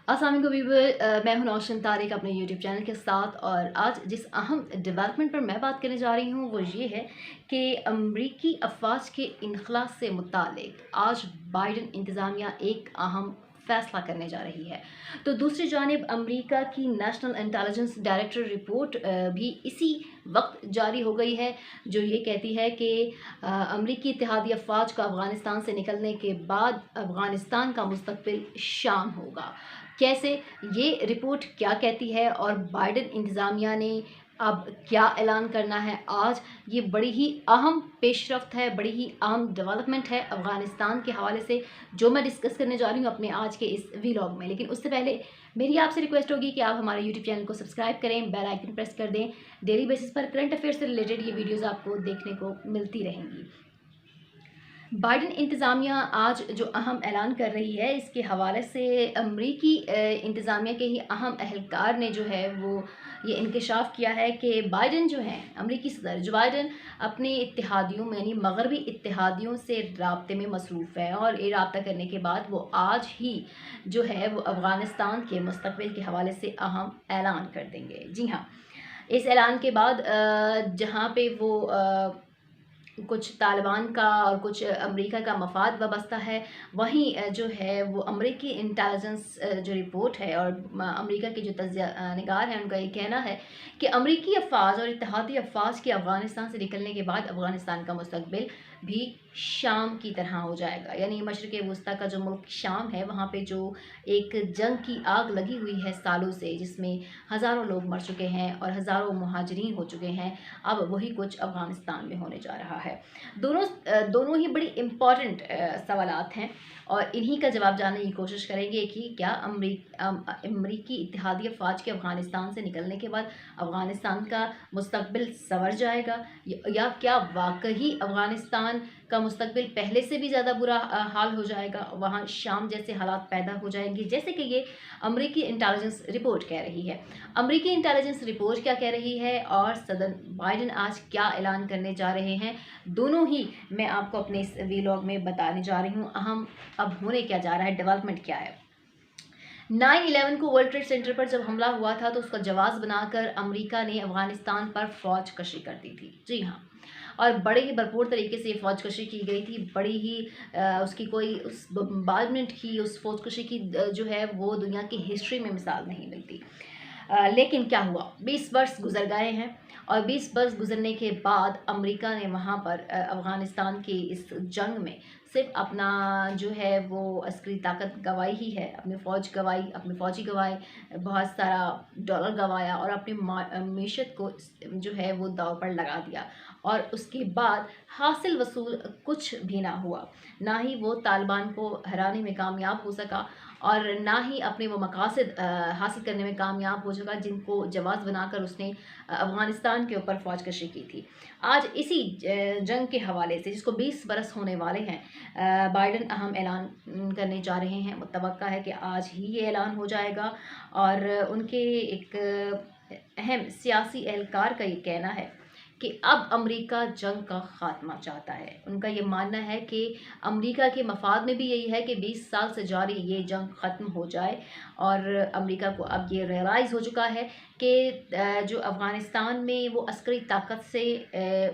अस्सलाम वालेकुम व्यूअर, मैं हूं नौशन तारिक अपने यूट्यूब चैनल के साथ। और आज जिस अहम डेवलपमेंट पर मैं बात करने जा रही हूं वो ये है कि अमरीकी अफवाज के इनखला से मुतालिक आज बाइडन इंतज़ामिया एक अहम फ़ैसला करने जा रही है। तो दूसरी जानिब अमरीका की नेशनल इंटेलिजेंस डायरेक्टर रिपोर्ट भी इसी वक्त जारी हो गई है, जो ये कहती है कि अमरीकी इत्तेहादी अफवाज का अफ़गानिस्तान से निकलने के बाद अफ़गानिस्तान का मुस्तकबिल शाम होगा। कैसे, ये रिपोर्ट क्या कहती है और बाइडन इंतज़ामिया ने अब क्या ऐलान करना है आज, ये बड़ी ही अहम पेशरफ्त है, बड़ी ही अहम डेवलपमेंट है अफ़गानिस्तान के हवाले से, जो मैं डिस्कस करने जा रही हूँ अपने आज के इस वीलॉग में। लेकिन उससे पहले मेरी आपसे रिक्वेस्ट होगी कि आप हमारे यूट्यूब चैनल को सब्सक्राइब करें, बेल आइकन प्रेस कर दें। डेली बेसिस पर करंट अफेयर से रिलेटेड ये वीडियोज़ आपको देखने को मिलती रहेंगी। बाइडन इंतज़ामिया आज जो अहम ऐलान कर रही है, इसके हवाले से अमरीकी इंतज़ामिया के ही अहम अहलकार ने जो है वो ये इंकशाफ किया है कि बाइडन जो हैं, अमरीकी सदर जो बाइडन अपने इत्तेहादियों में यानी मगरबी इत्तेहादियों से राब्ते में मसरूफ़ है और ये राब्ता करने के बाद वो आज ही जो है वो अफ़गानिस्तान के मुस्तक़बिल के हवाले से अहम ऐलान कर देंगे। जी हाँ, इस ऐलान के बाद जहाँ पे वो कुछ तालिबान का और कुछ अमेरिका का मफाद वाबस्ता है, वहीं जो है वो अमेरिकी इंटेलिजेंस जो रिपोर्ट है और अमेरिका के जो तज्ज़िया निगार हैं, उनका ये कहना है कि अमेरिकी अफवाज और इत्तेहादी अफवाज के अफ़गानिस्तान से निकलने के बाद अफ़गानिस्तान का मुस्तकबिल भी शाम की तरह हो जाएगा। यानी मशरिक़ वुस्ता का जो मुल्क शाम है, वहाँ पे जो एक जंग की आग लगी हुई है सालों से, जिसमें हज़ारों लोग मर चुके हैं और हज़ारों मुहाजिरीन हो चुके हैं, अब वही कुछ अफ़गानिस्तान में होने जा रहा है। दोनों ही बड़ी इम्पॉर्टेंट सवालात हैं और इन्हीं का जवाब जानने की कोशिश करेंगे कि क्या अमरीकी इत्तेहादी अफवाज के अफ़गानिस्तान से निकलने के बाद अफ़गानिस्तान का मुस्तकबिल संवर जाएगा, या क्या वाकई अफ़गानिस्तान का मुस्तकबिल पहले से भी ज़्यादा बुरा हाल हो जाएगा, वहाँ शाम जैसे हालात पैदा हो जाएंगे, जैसे कि ये अमरीकी इंटेलिजेंस रिपोर्ट कह रही है। अमरीकी इंटेलिजेंस रिपोर्ट क्या कह रही है और सदर बाइडन आज क्या ऐलान करने जा रहे हैं, दोनों ही मैं आपको अपने इस वीलॉग में बताने जा रही हूँ। अहम अब होने क्या जा रहा है, डेवलपमेंट क्या है। 9/11 को वर्ल्ड ट्रेड सेंटर पर जब हमला हुआ था तो उसका जवाब बनाकर अमेरिका ने अफ़गानिस्तान पर फ़ौज कशी कर दी थी। जी हाँ, और बड़े ही भरपूर तरीके से ये फ़ौज कशी की गई थी। बड़ी ही उसकी कोई उस बम्बार्डमेंट की, उस फ़ौज कशी की जो है वो दुनिया की हिस्ट्री में मिसाल नहीं मिलती। लेकिन क्या हुआ, 20 वर्ष गुजर गए हैं और 20 वर्ष गुजरने के बाद अमेरिका ने वहाँ पर अफ़गानिस्तान की इस जंग में सिर्फ अपना जो है वो अस्करी ताकत गंवाई ही है, अपनी फ़ौज गंवाई, अपने फ़ौजी गंवाए, बहुत सारा डॉलर गंवाया और अपनी मीशत को जो है वो दाव पर लगा दिया और उसके बाद हासिल वसूल कुछ भी ना हुआ। ना ही वो तालिबान को हराने में कामयाब हो सका और ना ही अपने वो मकासद हासिल करने में कामयाब हो सका जिनको जवाब बनाकर उसने अफ़गानिस्तान के ऊपर फ़ौज कशी की थी। आज इसी जंग के हवाले से, जिसको 20 बरस होने वाले हैं, बाइडन अहम ऐलान करने जा रहे हैं। मुतवक्का है कि आज ही ये ऐलान हो जाएगा और उनके एक अहम सियासी एहलकार का ये कहना है कि अब अमेरिका जंग का ख़ात्मा चाहता है। उनका ये मानना है कि अमेरिका के मफाद में भी यही है कि 20 साल से जारी ये जंग ख़त्म हो जाए और अमेरिका को अब ये रियलाइज़ हो चुका है कि जो अफ़गानिस्तान में वो अस्करी ताकत से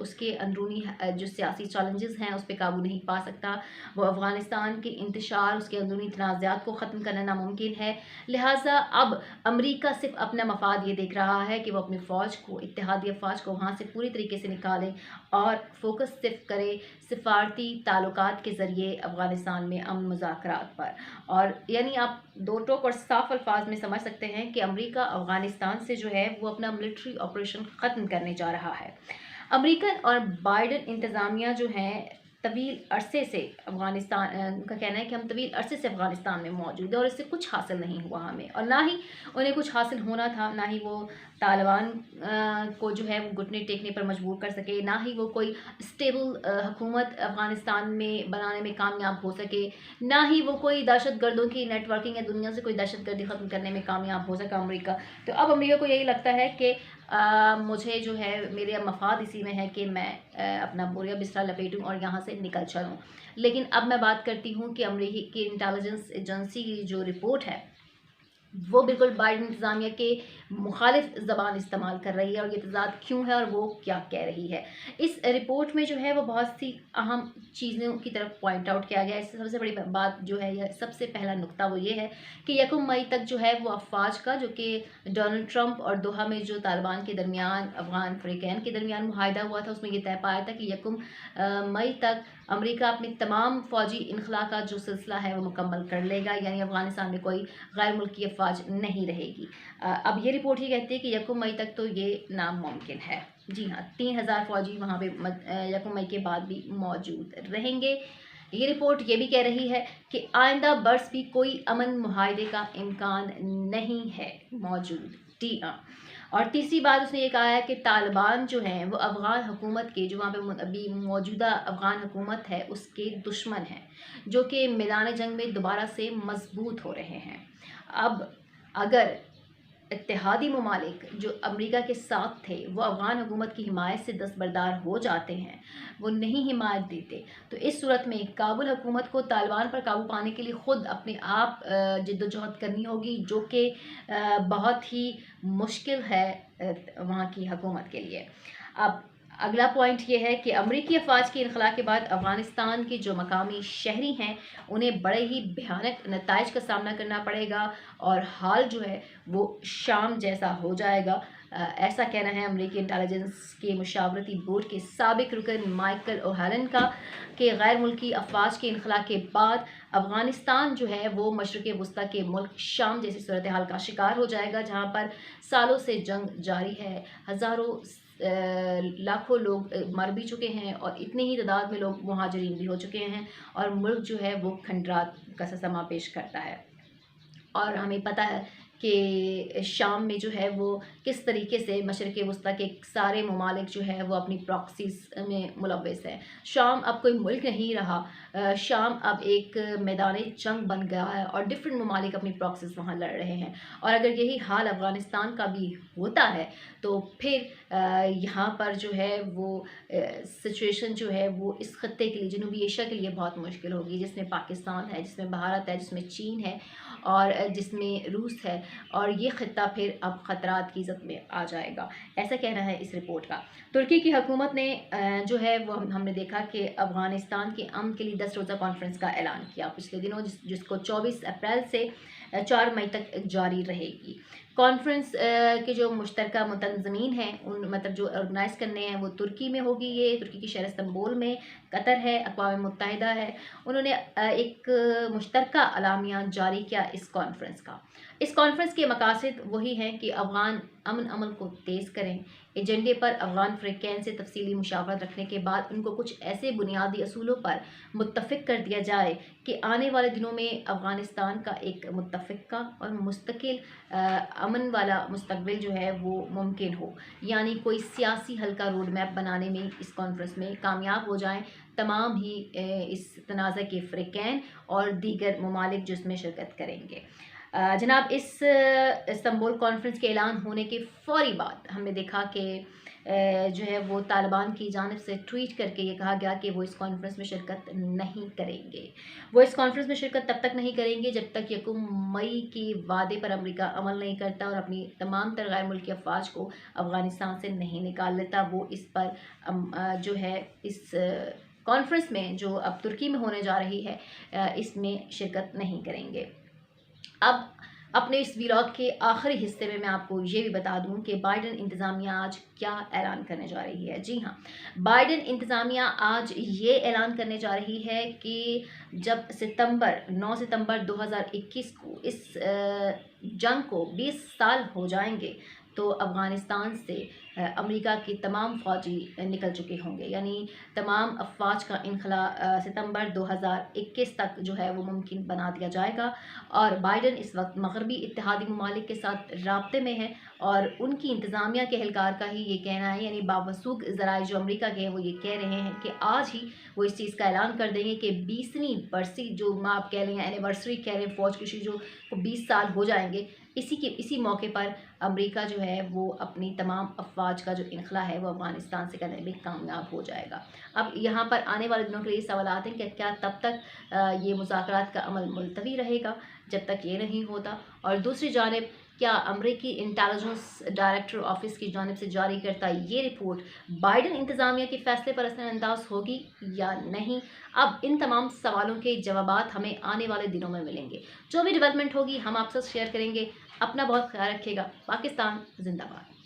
उसके अंदरूनी जो सियासी चैलेंजेस हैं उस पर काबू नहीं पा सकता। वो अफ़गानिस्तान के इंतशार, उसके अंदरूनी तनाज़ात को ख़त्म करना नामुमकिन है। लिहाजा अब अमेरिका सिर्फ अपना मफाद ये देख रहा है कि वो अपनी फ़ौज को, इत्तेहादी अफवाज को वहाँ से पूरी तरीके से निकालें और फोकस सिर्फ करे सिफारती ताल्लुकात के ज़रिए अफ़गानिस्तान में अमन मुज़ाकरात पर। और यानी आप दो टोक और साफ अल्फाज में समझ सकते हैं कि अमेरिका अफ़गानिस्तान से जो है वो अपना मिलिट्री ऑपरेशन ख़त्म करने जा रहा है। अमेरिकन और बाइडन इंतज़ामिया जो हैं तवील अरसे से अफ़गानिस्तान, उनका कहना है कि हम तवील अरसे से अफ़गानिस्तान में मौजूद है और इससे कुछ हासिल नहीं हुआ हमें, और ना ही उन्हें कुछ हासिल होना था, ना ही वो तालिबान को जो है वो घुटने टेकने पर मजबूर कर सके, ना ही वो कोई स्टेबल हुकूमत अफ़गानिस्तान में बनाने में कामयाब हो सके, ना ही वो कोई दहशत गर्दों की नेटवर्किंग या दुनिया से कोई दहशत गर्दी ख़त्म करने में कामयाब हो सका अमेरिका। तो अब अमेरिका को यही लगता है कि मुझे जो है मेरे मफाद इसी में है कि मैं अपना बोरिया बिस्तरा लपेटूं और यहाँ से निकल चलूँ। लेकिन अब मैं बात करती हूँ कि अमेरिकी की इंटेलिजेंस एजेंसी की जो रिपोर्ट है वो बिल्कुल बाइडेन इंतज़ामिया के मुखालिफ ज़बान इस्तेमाल कर रही है, और ये तज़ाद क्यों है और वो क्या कह रही है। इस रिपोर्ट में जो है वो बहुत सी अहम चीज़ों की तरफ पॉइंट आउट किया गया है। इससे सबसे बड़ी बात जो है, यह सबसे पहला नुक्ता वो ये है कि 1 मई तक जो है वो अफवाज का, जो कि डोनाल्ड ट्रंप और दोहा में जो तालिबान के दरमियान, अफ़गान फ़रीक़ैन के दरमियान मुआहिदा हुआ था, उसमें ये तय पाया था कि 1 मई तक अमेरिका अपनी तमाम फ़ौजी इनख़ला का जो सिलसिला है वो मुकम्मल कर लेगा, यानी अफ़गानिस्तान में कोई गैर मुल्की अफ़वाज नहीं रहेगी। अब ये रिपोर्ट ये कहती है कि 1 मई तक तो ये नामुमकिन है। जी हाँ, 3000 फ़ौजी वहाँ पे 1 मई के बाद भी मौजूद रहेंगे। ये रिपोर्ट ये भी कह रही है कि आइंदा बरस भी कोई अमन मुआहदे का इम्कान नहीं है मौजूद। जी हाँ। और तीसरी बात उसने ये कहा है कि तालिबान जो हैं वो अफ़गान हुकूमत के, जो वहाँ पे अभी मौजूदा अफ़गान हुकूमत है, उसके दुश्मन हैं, जो कि मैदान जंग में दोबारा से मजबूत हो रहे हैं। अब अगर इत्तेहादी ममालिक जो अमेरिका के साथ थे वो अफ़गान हुकूमत की हिमायत से दस्तबरदार हो जाते हैं, वो नहीं हिमायत देते, तो इस सूरत में काबुल हुकूमत को तालिबान पर काबू पाने के लिए ख़ुद अपने आप जद्दोजहद करनी होगी, जो कि बहुत ही मुश्किल है वहाँ की हुकूमत के लिए। अब अगला पॉइंट ये है कि अमरीकी अफवाज के इनखला के बाद अफ़गानिस्तान के जो मकामी शहरी हैं उन्हें बड़े ही भयानक नताइज का सामना करना पड़ेगा, और हाल जो है वो शाम जैसा हो जाएगा। ऐसा कहना है अमरीकी इंटेलिजेंस के मुशावरती बोर्ड के साबिक रुकन माइकल ओहालन का, कि गैर मुल्की अफवाज के इनखला के बाद अफ़गानिस्तान जो है वो मशरक़ वस्ती के मुल्क शाम जैसी सूरत हाल का शिकार हो जाएगा, जहाँ पर सालों से जंग जारी है, हज़ारों लाखों लोग मर भी चुके हैं, और इतनी ही तादाद में लोग मुहाजिरीन भी हो चुके हैं, और मुल्क जो है वो खंडरात का समा पेश करता है। और हमें पता है कि शाम में जो है वो किस तरीके से मशरक़ वस्ती के सारे ममालिक जो है वो अपनी प्रॉक्सीज़ में मुलव्वस हैं। शाम अब कोई मुल्क नहीं रहा, शाम अब एक मैदान जंग बन गया है, और डिफरेंट ममालिक अपनी प्रॉक्सीज़ वहाँ लड़ रहे हैं। और अगर यही हाल अफ़गानिस्तान का भी होता है तो फिर यहाँ पर जो है वो सिचुएशन जो है वो इस ख़त्ते के लिए, जनूबी एशिया के लिए बहुत मुश्किल होगी, जिसमें पाकिस्तान है, जिसमें भारत है, जिसमें चीन है, और जिसमें रूस है, और ये ख़त्ता फिर अब ख़तरात की ज़द में आ जाएगा, ऐसा कहना है इस रिपोर्ट का। तुर्की की हुकूमत ने जो है वो हमने देखा कि अफ़गानिस्तान के अमन के लिए 10 रोज़ा कॉन्फ्रेंस का ऐलान किया पिछले दिनों, जिसको 24 अप्रैल से 4 मई तक जारी रहेगी। कॉन्फ्रेंस के जो मुश्तरका मुतंज़मीन हैं, उन मतलब जो ऑर्गेनाइज़ करने हैं, वो तुर्की में होगी, ये तुर्की की शहर इस्तांबुल में, कतर है, अक़वाम मुत्तहिदा है। उन्होंने एक मुश्तरका अलामिया जारी किया इस कॉन्फ्रेंस का। इस कॉन्फ्रेंस के मकासद वही हैं कि अफ़गान अमन अमल को तेज़ करें। एजेंडे पर अफ़गान फ़रीक़ैन से तफ़सीली मुशावरत रखने के बाद उनको कुछ ऐसे बुनियादी असूलों पर मुत्तफ़िक़ कर दिया जाए कि आने वाले दिनों में अफ़गानिस्तान का एक मुत्तफ़िक़ा और मुस्तकिल अमन वाला मुस्तक़बिल जो है वो मुमकिन हो, यानी कोई सियासी हल का रोड मैप बनाने में इस कॉन्फ्रेंस में कामयाब हो जाएँ तमाम ही इस तनाज़ा के फ़रीक़ैन और दीगर ममालिक जो इसमें शिरकत करेंगे। जनाब, इस इस्तांबुल कॉन्फ्रेंस के ऐलान होने के फ़ौरी बाद हमने देखा कि जो है वो तालिबान की जानिब से ट्वीट करके ये कहा गया कि वो इस कॉन्फ्रेंस में शिरकत नहीं करेंगे। वो इस कॉन्फ्रेंस में शिरकत तब तक नहीं करेंगे जब तक 1 मई के वादे पर अमेरिका अमल नहीं करता और अपनी तमाम तर गैर मुल्की अफवाज को अफ़गानिस्तान से नहीं निकाल लेता। वो इस पर जो है इस कॉन्फ्रेंस में जो अब तुर्की में होने जा रही है इसमें शिरकत नहीं करेंगे। अब अपने इस व्लॉग के आखिरी हिस्से में मैं आपको ये भी बता दूं कि बाइडेन इंतज़ामिया आज क्या ऐलान करने जा रही है। जी हाँ, बाइडेन इंतज़ामिया आज ये ऐलान करने जा रही है कि जब 9 सितंबर 2021 को इस जंग को 20 साल हो जाएंगे तो अफ़गानिस्तान से अमेरिका के तमाम फ़ौजी निकल चुके होंगे, यानी तमाम अफवाज का इनखला सितंबर 2021 तक जो है वो मुमकिन बना दिया जाएगा। और बाइडेन इस वक्त मगरबी इत्तेहादी ममालिक के साथ राब्ते में है, और उनकी इंतज़ामिया के एहलकार का ही ये कहना है, यानी बावसूख ज़राए जो अमेरिका के हैं वो ये कह रहे हैं कि आज ही वो इस चीज़ का ऐलान कर देंगे कि 20वीं बरसी जो आप कह रहे हैं, एनिवर्सरी कह रहे हैं, फ़ौज की जो 20 साल हो जाएंगे, इसी मौके पर अमेरिका जो है वो अपनी तमाम अफवाज का जो इनखला है वो अफ़गानिस्तान से करने में कामयाब हो जाएगा। अब यहाँ पर आने वाले दिनों के लिए सवाल आते हैं कि क्या तब तक ये मुज़ाकरात का अमल मुलतवी रहेगा, जब तक ये नहीं होता। और दूसरी जानिब क्या अमरीकी इंटेलिजेंस डायरेक्टर ऑफिस की जानिब से जारी करता ये रिपोर्ट बाइडन इंतज़ामिया के फैसले पर असरअंदाज होगी या नहीं? अब इन तमाम सवालों के जवाबात हमें आने वाले दिनों में मिलेंगे। जो भी डेवलपमेंट होगी हम आपसे शेयर करेंगे। अपना बहुत ख्याल रखिएगा। पाकिस्तान जिंदाबाद।